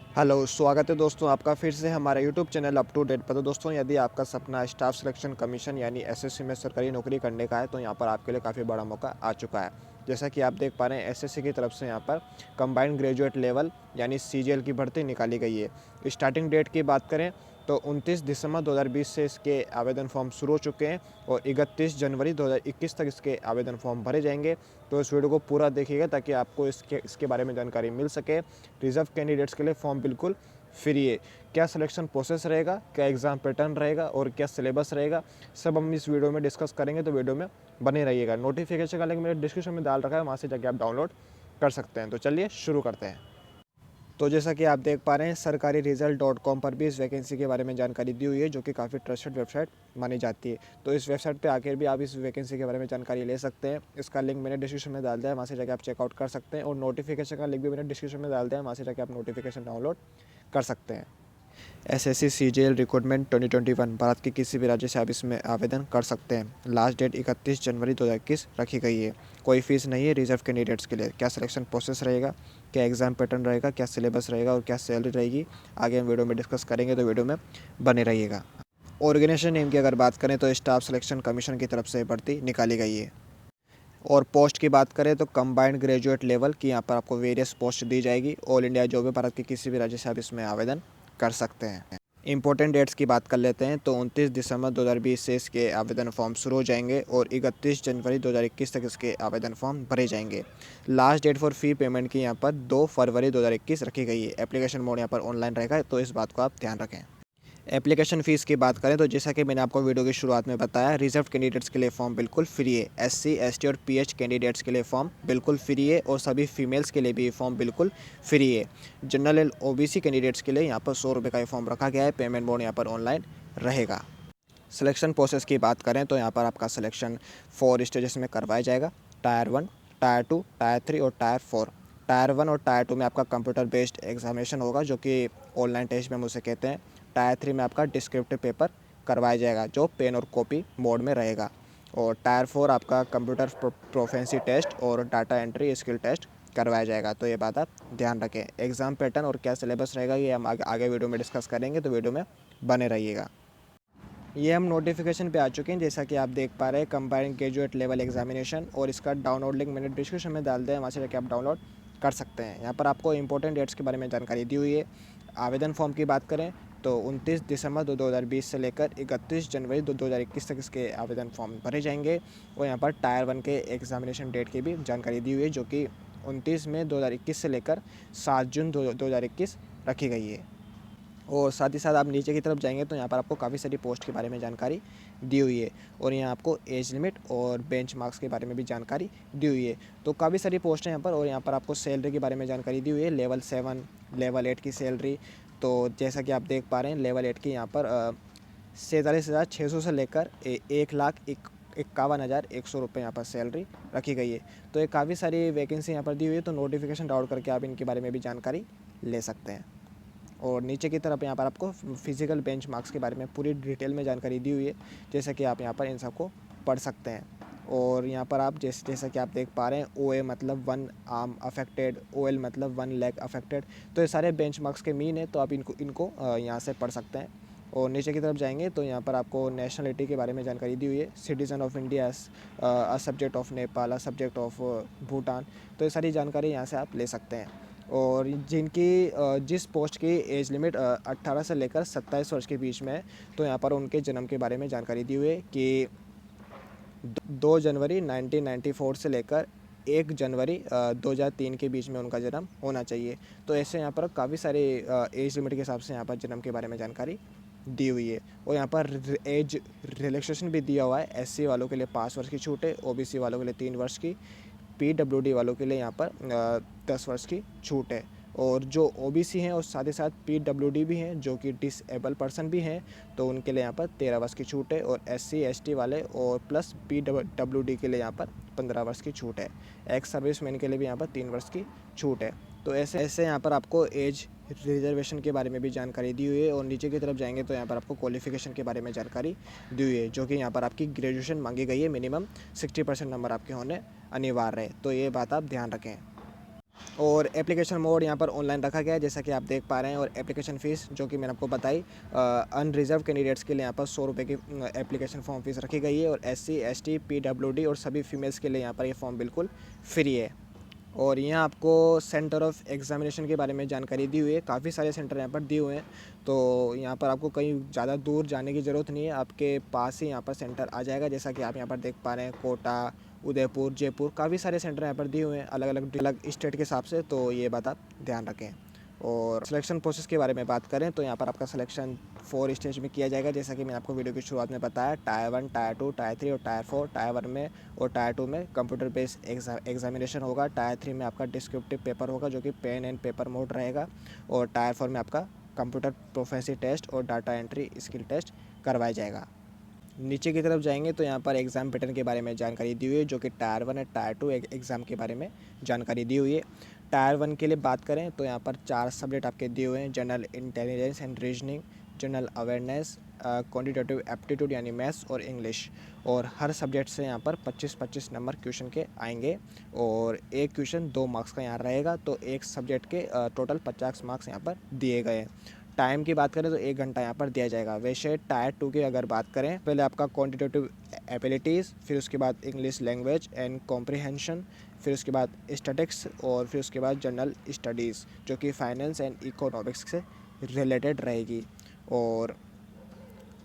Hello, स्वागत है दोस्तों आपका फिर से हमारे YouTube channel up to date पर। तो दोस्तों, यदि आपका सपना स्टाफ सिलेक्शन कमीशन यानी एसएससी में सरकारी नौकरी करने का है, तो यहाँ पर आपके लिए काफ़ी बड़ा मौका आ चुका है। जैसा कि आप देख पा रहे हैं, एसएससी की तरफ से यहाँ पर कंबाइंड ग्रेजुएट लेवल यानी सीजीएल की भर्ती निकाली गई है। स्टार्टिंग डेट की बात करें तो 29 दिसंबर 2020 से इसके आवेदन फॉर्म शुरू हो चुके हैं और 31 जनवरी 2021 तक इसके आवेदन फॉर्म भरे जाएंगे। तो इस वीडियो को पूरा देखिएगा ताकि आपको इसके बारे में जानकारी मिल सके। रिजर्व कैंडिडेट्स के लिए फॉर्म बिल्कुल फ्री है। क्या सिलेक्शन प्रोसेस रहेगा, क्या एग्ज़ाम पैटर्न रहेगा और क्या सिलेबस रहेगा, सब हम इस वीडियो में डिस्कस करेंगे। तो वीडियो में बने रहिएगा। नोटिफिकेशन का लिंक मेरे डिस्क्रिप्शन में डाल रखा है, वहाँ से जाके आप डाउनलोड कर सकते हैं। तो चलिए शुरू करते हैं। तो जैसा कि आप देख पा रहे हैं, सरकारी रिजल्ट.com पर भी इस वैकेंसी के बारे में जानकारी दी हुई है, जो कि काफ़ी ट्रस्टेड वेबसाइट मानी जाती है। तो इस वेबसाइट पे आकर भी आप इस वैकेंसी के बारे में जानकारी ले सकते हैं। इसका लिंक मैंने डिस्क्रिप्शन में डाल दिया है, वहाँ से जाकर आप चेकआउट कर सकते हैं। और नोटिफिकेशन का लिंक भी मैंने डिस्क्रिप्शन में डाल दिया है, वहाँ से जाकर आप नोटिफिकेशन डाउनलोड कर सकते हैं। एसएससी सीजीएल रिक्रूटमेंट 2021 भारत के किसी भी राज्य से आप इसमें आवेदन कर सकते हैं। लास्ट डेट 31 जनवरी 2021 रखी गई है। कोई फीस नहीं है रिजर्व कैंडिडेट्स के लिए। क्या सिलेक्शन प्रोसेस रहेगा, क्या एग्ज़ाम पैटर्न रहेगा, क्या सिलेबस रहेगा और क्या सैलरी रहेगी, आगे हम वीडियो में डिस्कस करेंगे। तो वीडियो में बने रहिएगा। ऑर्गेनाइजेशन नेम की अगर बात करें तो स्टाफ सिलेक्शन कमीशन की तरफ से भर्ती निकाली गई है। और पोस्ट की बात करें तो कंबाइंड ग्रेजुएट लेवल की यहाँ पर आपको वेरियस पोस्ट दी जाएगी। ऑल इंडिया जॉब है, भारत के किसी भी राज्य से आप इसमें आवेदन कर सकते हैं। इंपॉर्टेंट डेट्स की बात कर लेते हैं तो 29 दिसंबर 2020 से इसके आवेदन फॉर्म शुरू हो जाएंगे और 31 जनवरी 2021 तक इसके आवेदन फॉर्म भरे जाएंगे। Last date for fee payment की यहाँ पर 2 फरवरी 2021 रखी गई है। एप्लीकेशन मोड यहाँ पर ऑनलाइन रहेगा, तो इस बात को आप ध्यान रखें। एप्लीकेशन फ़ीस की बात करें तो जैसा कि मैंने आपको वीडियो की शुरुआत में बताया, रिजर्व कैंडिडेट्स के लिए फॉर्म बिल्कुल फ्री है। एससी, एसटी और पीएच कैंडिडेट्स के लिए फॉर्म बिल्कुल फ्री है और सभी फीमेल्स के लिए भी फॉर्म बिल्कुल फ्री है। जनरल एंड ओबीसी कैंडिडेट्स के लिए यहाँ पर 100 रुपये का फॉर्म रखा गया है। पेमेंट मोड यहाँ पर ऑनलाइन रहेगा। सिलेक्शन प्रोसेस की बात करें तो यहाँ पर आपका सिलेक्शन 4 स्टेजेस में करवाया जाएगा। टायर 1, टायर 2, टायर 3 और टायर 4। टायर 1 और टायर 2 में आपका कंप्यूटर बेस्ड एग्जामिनेशन होगा, जो कि ऑनलाइन टेस्ट में हम उसे कहते हैं। टायर 3 में आपका डिस्क्रिप्टिव पेपर करवाया जाएगा, जो पेन और कॉपी मोड में रहेगा। और टायर 4 आपका कंप्यूटर प्रोफेंसी टेस्ट और डाटा एंट्री स्किल टेस्ट करवाया जाएगा। तो ये बात आप ध्यान रखें। एग्ज़ाम पैटर्न और क्या सिलेबस रहेगा ये हम आगे वीडियो में डिस्कस करेंगे, तो वीडियो में बने रहिएगा। ये हम नोटिफिकेशन पे आ चुके हैं, जैसा कि आप देख पा रहे हैं, कंबाइंड ग्रेजुएट लेवल एग्जामिनेशन। और इसका डाउनलोड लिंक मैंने डिस्क्रिप्शन में डाल दिया है, वहाँ से जाकर आप डाउनलोड कर सकते हैं। यहाँ पर आपको इंपॉर्टेंट डेट्स के बारे में जानकारी दी हुई है। आवेदन फॉर्म की बात करें तो 29 दिसंबर 2020 से लेकर 31 जनवरी 2021 तक इसके आवेदन फॉर्म भरे जाएंगे। और यहाँ पर टायर 1 के एग्जामिनेशन डेट की भी जानकारी दी हुई है, जो कि 29 मई 2021 से लेकर 7 जून 2021 रखी गई है। और साथ ही साथ आप नीचे की तरफ जाएंगे तो यहाँ पर आपको काफ़ी सारी पोस्ट के बारे में जानकारी दी हुई है। और यहाँ आपको एज लिमिट और बेंच मार्क्स के बारे में भी जानकारी दी हुई है। तो काफ़ी सारी पोस्ट हैं यहाँ पर। और यहाँ पर आपको सैलरी के बारे में जानकारी दी हुई है। लेवल 7, लेवल 8 की सैलरी। तो जैसा कि आप देख पा रहे हैं, लेवल 8 की यहाँ पर 47,600 से लेकर 1,51,100 रुपये यहाँ पर सैलरी रखी गई है। तो ये काफ़ी सारी वैकेंसी यहाँ पर दी हुई है। तो नोटिफिकेशन डाउनलोड करके आप इनके बारे में भी जानकारी ले सकते हैं। और नीचे की तरफ यहाँ पर आपको फिजिकल बेंच मार्क्स के बारे में पूरी डिटेल में जानकारी दी हुई है, जैसे कि आप यहाँ पर इन सबको पढ़ सकते हैं। और यहाँ पर आप जैसा कि आप देख पा रहे हैं, OA मतलब 1 आर्म अफेक्टेड, OL मतलब 1 लेग अफेक्टेड। तो ये सारे बेंच मार्क्स के मीन है, तो आप इनको यहाँ से पढ़ सकते हैं। और नीचे की तरफ जाएंगे तो यहाँ पर आपको नेशनलिटी के बारे में जानकारी दी हुई है। Citizen of India, a subject of Nepal, a subject of Bhutan. तो ये सारी जानकारी यहाँ से आप ले सकते हैं। और जिनकी जिस पोस्ट की एज लिमिट 18 से लेकर 27 वर्ष के बीच में है, तो यहाँ पर उनके जन्म के बारे में जानकारी दी हुई है कि 2 जनवरी 1994 से लेकर 1 जनवरी 2003 के बीच में उनका जन्म होना चाहिए। तो ऐसे यहाँ पर काफ़ी सारे एज लिमिट के हिसाब से यहाँ पर जन्म के बारे में जानकारी दी हुई है। और यहाँ पर एज रिलैक्सेशन भी दिया हुआ है। SC वालों के लिए 5 वर्ष की छूट है, OBC वालों के लिए 3 वर्ष की, PWD वालों के लिए यहाँ पर 10 वर्ष की छूट है। और जो OBC हैं और साथ ही साथ PWD भी हैं, जो कि डिसेबल पर्सन भी हैं, तो उनके लिए यहाँ पर 13 वर्ष की छूट है। और SC ST वाले और प्लस PWD के लिए यहाँ पर 15 वर्ष की छूट है। एक्स सर्विसमैन के लिए भी यहाँ पर 3 वर्ष की छूट है। तो ऐसे ऐसे यहाँ पर आपको एज रिजर्वेशन के बारे में भी जानकारी दी हुई है। और नीचे की तरफ जाएंगे तो यहाँ पर आपको क्वालिफिकेशन के बारे में जानकारी दी हुई है, जो कि यहाँ पर आपकी ग्रेजुएशन मांगी गई है। मिनिमम 60% नंबर आपके होने अनिवार्य है। तो ये बात आप ध्यान रखें। और एप्लीकेशन मोड यहाँ पर ऑनलाइन रखा गया है जैसा कि आप देख पा रहे हैं। और एप्लीकेशन फ़ीस जो कि मैंने आपको बताई, अनरिज़र्व कैंडिडेट्स के लिए यहाँ पर 100 रुपये की एप्लीकेशन फ़ॉर्म फ़ीस रखी गई है। और SC ST PWD और सभी फीमेल्स के लिए यहाँ पर ये फॉर्म बिल्कुल फ्री है। और यहाँ आपको सेंटर ऑफ एग्जामिनेशन के बारे में जानकारी दी हुई है। काफ़ी सारे सेंटर यहाँ पर दिए हुए हैं, तो यहाँ पर आपको कहीं ज़्यादा दूर जाने की ज़रूरत नहीं है, आपके पास ही यहाँ पर सेंटर आ जाएगा। जैसा कि आप यहाँ पर देख पा रहे हैं, कोटा, उदयपुर, जयपुर, काफ़ी सारे सेंटर यहाँ पर दिए हुए हैं अलग अलग स्टेट के हिसाब से। तो ये बात आप ध्यान रखें। और सिलेक्शन प्रोसेस के बारे में बात करें तो यहाँ पर आपका सिलेक्शन 4 स्टेज में किया जाएगा। जैसा कि मैंने आपको वीडियो की शुरुआत में बताया, टायर 1, टायर 2, टायर 3 और टायर 4। टायर 1 में और टायर 2 में कंप्यूटर बेस्ड एग्जामिनेशन होगा। टायर 3 में आपका डिस्क्रिप्टिव पेपर होगा जो कि पेन एंड पेपर मोड रहेगा। और टायर 4 में आपका कंप्यूटर प्रोफेसी टेस्ट और डाटा एंट्री स्किल टेस्ट करवाया जाएगा। नीचे की तरफ जाएंगे तो यहाँ पर एग्ज़ाम पैटर्न के बारे में जानकारी दी हुई है, जो कि टायर 1 और टायर 2 एग्ज़ाम के बारे में जानकारी दी हुई है। टायर 1 के लिए बात करें तो यहाँ पर 4 सब्जेक्ट आपके दिए हुए हैं: general intelligence and reasoning, general awareness, quantitative aptitude यानी मैथ्स और इंग्लिश। और हर सब्जेक्ट से यहाँ पर 25-25 नंबर क्वेश्चन के आएंगे। और एक क्वेश्चन 2 मार्क्स का यहाँ रहेगा, तो एक सब्जेक्ट के टोटल 50 मार्क्स यहाँ पर दिए गए हैं। टाइम की बात करें तो 1 घंटा यहाँ पर दिया जाएगा। वैसे टायर 2 की अगर बात करें, पहले आपका क्वान्टिटेटिव एबिलिटीज़, फिर उसके बाद इंग्लिश लैंग्वेज एंड कॉम्प्रिहेंशन, फिर उसके बाद स्टैटिक्स और फिर उसके बाद जनरल स्टडीज़ जो कि फाइनेंस एंड इकोनॉमिक्स से रिलेटेड रहेगी। और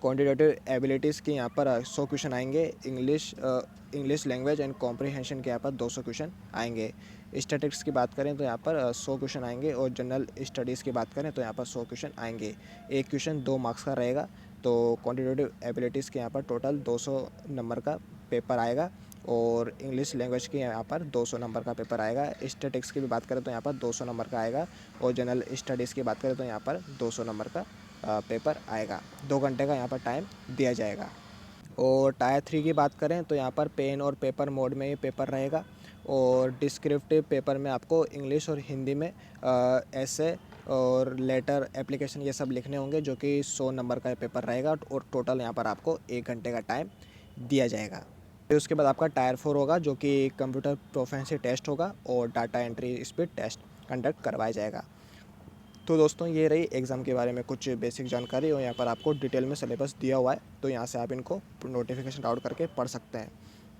क्वान्टिटेटिव एबिलिटीज़ के यहाँ पर 100 क्वेश्चन आएंगे। इंग्लिश लैंग्वेज एंड कॉम्प्रिहेंशन के यहाँ पर 200 क्वेश्चन आएंगे। स्टैटिस्टिक्स की बात करें तो यहाँ पर 100 क्वेश्चन आएंगे। और जनरल स्टडीज़ की बात करें तो यहाँ पर 100 क्वेश्चन आएंगे। एक क्वेश्चन 2 मार्क्स का रहेगा। तो क्वान्टिटेटिव एबिलिटीज़ के यहाँ पर टोटल 200 नंबर का पेपर आएगा। और इंग्लिश लैंग्वेज के यहाँ पर 200 नंबर का पेपर आएगा। स्टैटिक्स की भी बात करें तो यहाँ पर 200 नंबर का आएगा। और जनरल स्टडीज़ की बात करें तो यहाँ पर 200 नंबर का पेपर आएगा। 2 घंटे का यहाँ पर टाइम दिया जाएगा। और टायर 3 की बात करें तो यहाँ पर पेन और पेपर मोड में ये पेपर रहेगा। और डिस्क्रिप्टिव पेपर में आपको इंग्लिश और हिंदी में ऐसे और लेटर एप्लीकेशन ये सब लिखने होंगे, जो कि 100 नंबर का पेपर रहेगा। और टोटल यहाँ पर आपको 1 घंटे का टाइम दिया जाएगा। फिर उसके बाद आपका टायर 4 होगा, जो कि कंप्यूटर प्रोफिशिएंसी टेस्ट होगा और data entry speed test conduct करवाया जाएगा। तो दोस्तों, ये रही एग्ज़ाम के बारे में कुछ बेसिक जानकारी। और यहाँ पर आपको डिटेल में सिलेबस दिया हुआ है, तो यहाँ से आप इनको नोटिफिकेशन डाउनलोड करके पढ़ सकते हैं।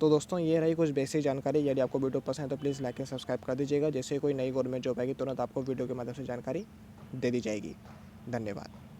तो दोस्तों, ये रही कुछ बेसिक जानकारी। यदि आपको वीडियो पसंद है तो प्लीज़ लाइक एंड सब्सक्राइब कर दीजिएगा। जैसे कोई नई गवर्नमेंट जॉब आएगी तुरंत आपको वीडियो के माध्यम से जानकारी दे दी जाएगी। धन्यवाद।